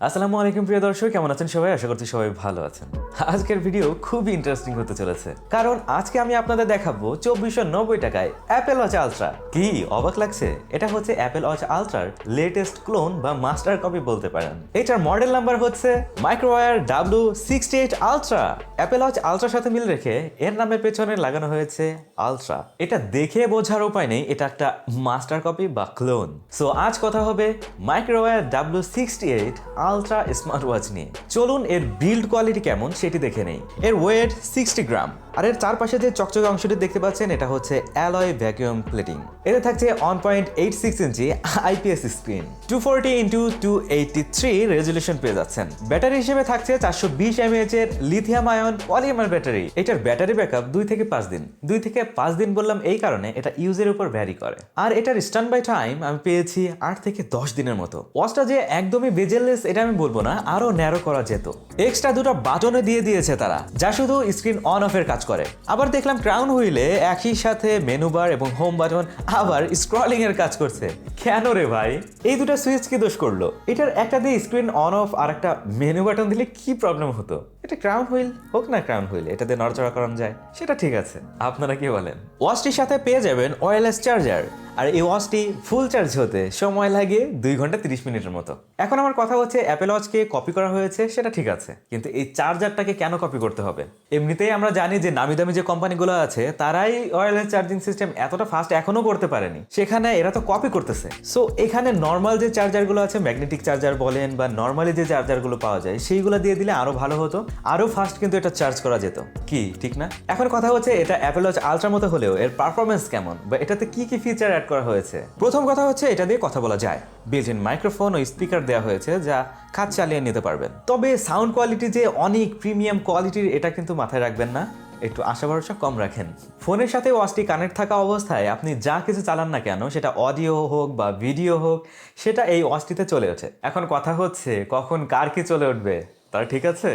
আসসালামু আলাইকুম প্রিয় দর্শক, কেমন আছেন সবাই? আশা করছি সবাই ভালো আছেন। আজকের ভিডিও খুবই ইন্টারেস্টিং হতে চলেছে, কারণ আজকে আমি আপনাদের দেখাবো 2490 টাকায় অ্যাপেল ওয়াচ আলট্রা। কি অবাক লাগছে? এটা হচ্ছে অ্যাপেল ওয়াচ আলট্রার লেটেস্ট ক্লোন বা মাস্টার কপি বলতে পারেন। এটার মডেল নাম্বার হচ্ছে মাইক্রোওয়্যার W68 আলট্রা। অ্যাপেল ওয়াচ আলট্রার সাথে মিল রেখে এর নামের পেছনে লাগানো হয়েছে আলট্রা। এটা দেখে বোঝার উপায় নেই এটা একটা মাস্টার কপি বা ক্লোন। সো আজ কথা হবে মাইক্রোওয়্যার W68 আলট্রা স্মার্ট ওয়াচ নিয়ে। চলুন এর বিল্ড কোয়ালিটি কেমন সেটি দেখে নেই। এর ওয়েট 60 গ্রাম, আর এর চারপাশে যে চকচকে অংশটি দেখতে পাচ্ছেন এটা হচ্ছে অ্যালয় ভ্যাকুয়াম প্লেটিং। এতে থাকছে 1.86 ইঞ্চি আইপিএস স্ক্রিন, 240x283 রেজলিউশন পেয়ে যাচ্ছেন। ব্যাটারি হিসেবে থাকছে 420 mAh এর লিথিয়াম আয়ন পলিমার ব্যাটারি। এটার ব্যাটারি ব্যাকআপ 2 থেকে 5 দিন। 2 থেকে 5 দিন বললাম এই কারণে এটা ইউজের উপর ভ্যারি করে। আর এটার স্ট্যান্ড বাই টাইম আমি পেয়েছি 8 থেকে 10 দিনের মতো। ওয়াচটা যে একদমই বেজেললেস এটা আমি বলবো না, আরো ন্যারো করা যেত। এক্সট্রা দুটো বাটনে দিয়ে দিয়েছে তারা, যা শুধু স্ক্রিন অন অফ এর কাজ করে। আবার দেখলাম ক্রাউন হুইলে একই সাথে মেনু বার এবং হোম বাটন আবার স্ক্রলিং এর কাজ করছে। কেন রে ভাই, এই দুটো সুইচ কি দোষ করলো? এটার একটা দিয়ে স্ক্রিন অন অফ আর একটা মেনু বাটন দিলে কি প্রবলেম হতো? এটা ক্রাউন হুইল হোক না ক্রাউন হুইল, এটা দিয়ে নড়াচড়া করানো যায়, সেটা ঠিক আছে। আপনারা কি বলেন? ওয়াচটির সাথে পেয়ে যাবেন ওয়্যারলেস চার্জার, আর এই ওয়াচটি ফুল চার্জ হতে সময় লাগে 2 ঘন্টা 30 মিনিটের মতো। এখন আমার কথা হচ্ছে অ্যাপেল ওয়াচকে কপি করা হয়েছে সেটা ঠিক আছে, কিন্তু এই চার্জারটাকে কেন কপি করতে হবে? এমনিতেই আমরা জানি যে নামি দামি যে কোম্পানিগুলো আছে তারাই ওয়্যারলেস চার্জিং সিস্টেম এতটা ফাস্ট এখনো করতে পারেনি, সেখানে এরা তো কপি করতেছে। সো এখানে নর্মাল যে চার্জারগুলো আছে, ম্যাগনেটিক চার্জার বলেন বা নর্মালি যে চার্জারগুলো পাওয়া যায় সেইগুলো দিয়ে দিলে আরো ভালো হতো, আরো ফাস্ট কিন্তু এটা চার্জ করা যেত। কি ঠিক না? এখন কথা হচ্ছে এটা অ্যাপেল ওয়াচ আলট্রার মতো হলেও এর পারফরমেন্স কেমন বা এটাতে কি কি ফিচার অ্যাড করা হয়েছে? প্রথম কথা হচ্ছে এটা দিয়ে কথা বলা যায়। বিল্ট ইন মাইক্রোফোন ও স্পিকার দেওয়া হয়েছে যা কাজ চালিয়ে নিতে পারবেন। তবে সাউন্ড কোয়ালিটি যে অনেক প্রিমিয়াম কোয়ালিটির এটা কিন্তু মাথায় রাখবেন না, একটু আশা ভরসা কম রাখেন। ফোনের সাথে ওয়াচটি কানেক্ট থাকা অবস্থায় আপনি যা কিছু চালান না কেন, সেটা অডিও হোক বা ভিডিও হোক, সেটা এই ওয়াচটিতে চলে ওঠে। এখন কথা হচ্ছে কখন কার কি চলে উঠবে তা ঠিক আছে।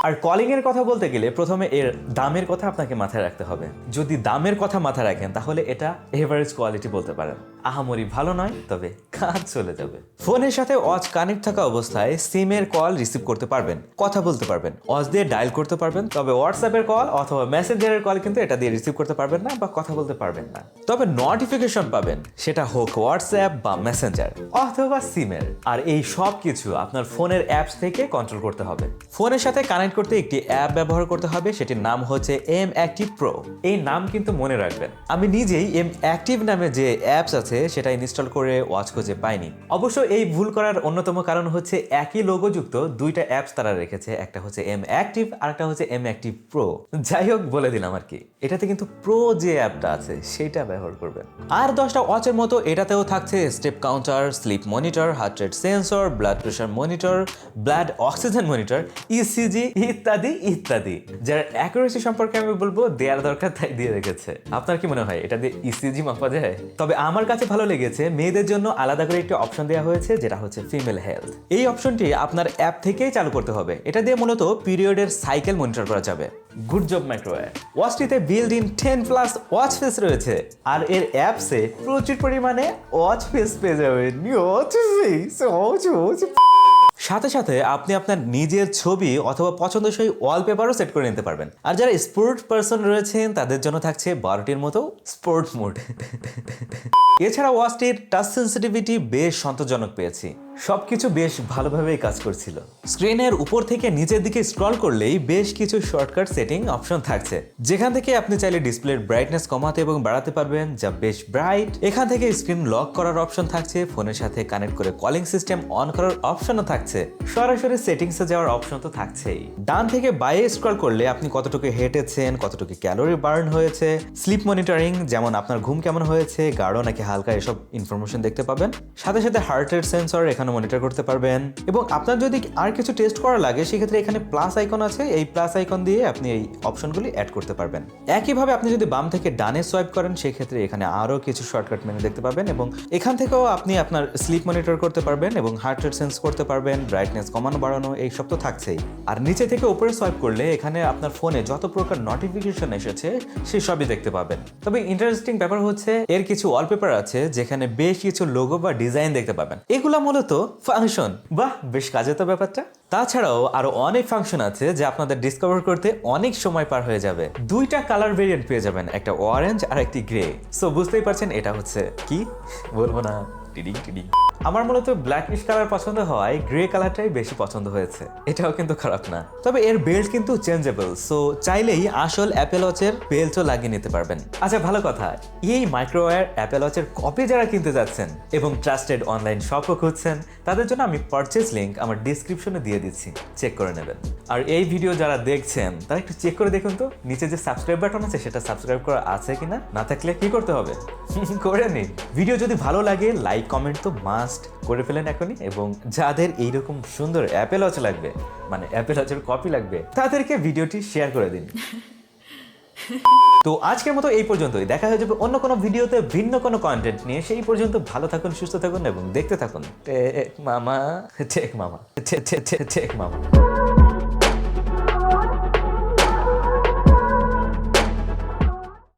আর কলিং এর কথা বলতে গেলে প্রথমে এর দামের কথা আপনাকে মাথায় রাখতে হবে। যদি দামের কথা মাথায় রাখেন তাহলে এটা এভারেজ কোয়ালিটি বলতে পারেন। আহামরি ভালো নয়, তবে কাজ চলে যাবে। ফোনের সাথে ওয়াচ কানেক্ট থাকা অবস্থায় সিমের কল রিসিভ করতে পারবেন, কথা বলতে পারবেন, ওয়াচ দিয়ে ডায়াল করতে পারবেন। তবে হোয়াটসঅ্যাপের কল অথবা মেসেঞ্জারের কল কিন্তু এটা দিয়ে রিসিভ করতে পারবেন না বা কথা বলতে পারবেন না। তবে নোটিফিকেশন পাবেন, সেটা হোক হোয়াটসঅ্যাপ বা মেসেঞ্জার অথবা সিমের। আর এই সব কিছু আপনার ফোনের অ্যাপস থেকে কন্ট্রোল করতে হবে। ফোনের সাথে কানেক্ট করতে একটি অ্যাপ ব্যবহার করতে হবে, সেটির নাম হচ্ছে এম অ্যাক্টিভ প্রো। এই নাম কিন্তু মনে রাখবেন। আমি নিজেই এম অ্যাক্টিভ নামে যে অ্যাপস আছে সেটা ইনস্টল করে ওয়াচ খুঁজে পাইনি। অবশ্য এই ভুল করার অন্যতম কারণ হচ্ছে একই লোগো যুক্ত দুইটা অ্যাপস তারা রেখেছে, একটা হচ্ছে এম অ্যাক্টিভ আর একটা হচ্ছে এম অ্যাক্টিভ প্রো। যাই হোক, বলে দিলাম আর কি। এটাতে কিন্তু প্রো যে অ্যাপটা আছে সেটা ব্যবহার করবেন। আর 10টা ওয়াচের মতো এটাতেও থাকছে step counter, sleep monitor, heart rate sensor, blood pressure monitor, blood oxygen monitor, ECG ইত্যাদি ইত্যাদি। যার অ্যাকুরেসি সম্পর্কে আমি বলবো দেওয়ার দরকার তাই দিয়ে রেখেছে। আপনার কি মনে হয় এটা দিয়ে ইসিজি মাপা যায়? তবে আমার কাছে ভালো লেগেছে মেয়েদের জন্য আলাদা করে একটা অপশন দেওয়া হয়েছে যেটা হচ্ছে ফিমেল হেলথ। এই অপশনটি আপনার অ্যাপ থেকেই চালু করতে হবে। এটা দিয়ে মূলত পিরিয়ডের সাইকেল মনিটর করা যাবে। Good job Microwear. ওয়াচটিতে বিল্ড ইন 10+ ওয়াচ ফেস রয়েছে, আর এর অ্যাপসে প্রচুর পরিমাণে ওয়াচ ফেস পেয়ে যাবেন। সাথে সাথে আপনি আপনার নিজের ছবি অথবা পছন্দসই ওয়ালপেপারও সেট করে নিতে পারবেন। আর যারা স্পোর্ট পারসন রয়েছেন তাদের জন্য থাকছে 12টির মতো স্পোর্ট মোড। এছাড়া ওয়াচটির টাচ সেন্সিটিভিটি বেশ সন্তোষজনক পেয়েছি। সবকিছু বেশ ভালোভাবেই কাজ করছিল। স্ক্রিনের উপর থেকে নিচের দিকে স্ক্রল করলেই বেশ কিছু শর্টকাট সেটিং অপশন থাকছে, যেখান থেকে আপনি চাইলে ডিসপ্লের ব্রাইটনেস কমাতে এবং বাড়াতে পারবেন, যা বেশ ব্রাইট। এখান থেকে স্ক্রিন লক করার অপশন থাকছে, ফোনের সাথে কানেক্ট করে কলিং সিস্টেম অন করার অপশনও থাকছে, সরাসরি সেটিংসে যাওয়ার অপশন তো থাকছেই। ডান থেকে বাইরে স্ক্রল করলে আপনি কতটুকু হেঁটেছেন, কতটুকু ক্যালোরি বার্ন হয়েছে, স্লিপ মনিটরিং যেমন আপনার ঘুম কেমন হয়েছে, গাঢ় নাকি হালকা, এসব ইনফরমেশন দেখতে পাবেন। সাথে সাথে হার্ট রেট সেন্সর এখানে মনিটর করতে পারবেন। এবং আপনার যদি আর কিছু টেস্ট করা লাগে সেক্ষেত্রে এখানে প্লাস আইকন আছে, এই প্লাস আইকন দিয়ে আপনি এই অপশনগুলি অ্যাড করতে পারবেন। একইভাবে আপনি যদি বাম থেকে ডানে সোয়াইপ করেন সেক্ষেত্রে এখানে আরও কিছু শর্টকাট মেনু দেখতে পাবেন, এবং এখান থেকেও আপনি আপনার স্লিপ মনিটর করতে পারবেন এবং হার্ট রেট সেন্স করতে পারবেন, ব্রাইটনেস কমানো বাড়ানো এই সব তো থাকছেই। আর নিচে থেকে উপরে সোয়াইপ করলে এখানে আপনার ফোনে যত প্রকার নোটিফিকেশন এসেছে সেই সবই দেখতে পাবেন। তবে ইন্টারেস্টিং ব্যাপার হচ্ছে এর কিছু ওয়ালপেপার আছে যেখানে বেশ কিছু লোগো বা ডিজাইন দেখতে পাবেন। এগুলা মূলত মূলত ফাংশন। বাহ, বেশ কাজে তো ব্যাপারটা। তাছাড়াও আরো অনেক ফাংশন আছে যা আপনাদের ডিসকভার করতে অনেক সময় পার হয়ে যাবে। দুইটা কালার ভেরিয়েন্ট পেয়ে যাবেন, একটা অরেঞ্জ আর একটি গ্রে। সো বুঝতেই পারছেন এটা হচ্ছে কি, বলবো না, টিডিং টিডিং। আমার মূলত ব্ল্যাকিশ কালার পছন্দ হওয়ায় গ্রে কালারটাই বেশি পছন্দ হয়েছে। এটাও কিন্তু খারাপ না, তবে এর বেল্ট কিন্তু চেঞ্জেবল, সো চাইলেই আসল অ্যাপেল ওয়াচের বেল্টও লাগিয়ে নিতে পারবেন। আচ্ছা, ভালো কথা, এই মাইক্রোওয়্যার অ্যাপেল ওয়াচের কপি যারা কিনতে যাচ্ছেন এবং ট্রাস্টেড অনলাইন শপও খুঁজছেন, তাদের জন্য আমি পারচেজ লিংক আমার ডিসক্রিপশনে দিয়ে দিচ্ছি, চেক করে নেবেন। আর এই ভিডিও যারা দেখছেন তারা একটু চেক করে দেখুন তো নিচে যে সাবস্ক্রাইব বাটন আছে সেটা সাবস্ক্রাইব করা আছে কিনা, না থাকলে কি করতে হবে করে নিন। ভিডিও যদি ভালো লাগে লাইক কমেন্ট তো মাস্ট করে ফেলেন এখনই, এবং যাদের এইরকম সুন্দর অ্যাপেল ওয়াচ লাগবে, মানে অ্যাপেল ওয়াচের কপি লাগবে, তাদেরকে ভিডিওটি শেয়ার করে দিন। তো আজকের মতো এই পর্যন্তই, দেখা হয়ে যাবে অন্য কোনো ভিডিওতে ভিন্ন কোনো কন্টেন্ট নিয়ে। সেই পর্যন্ত ভালো থাকুন, সুস্থ থাকুন এবং দেখতে থাকুন টেক মামা, টেক মামা, টেক মামা।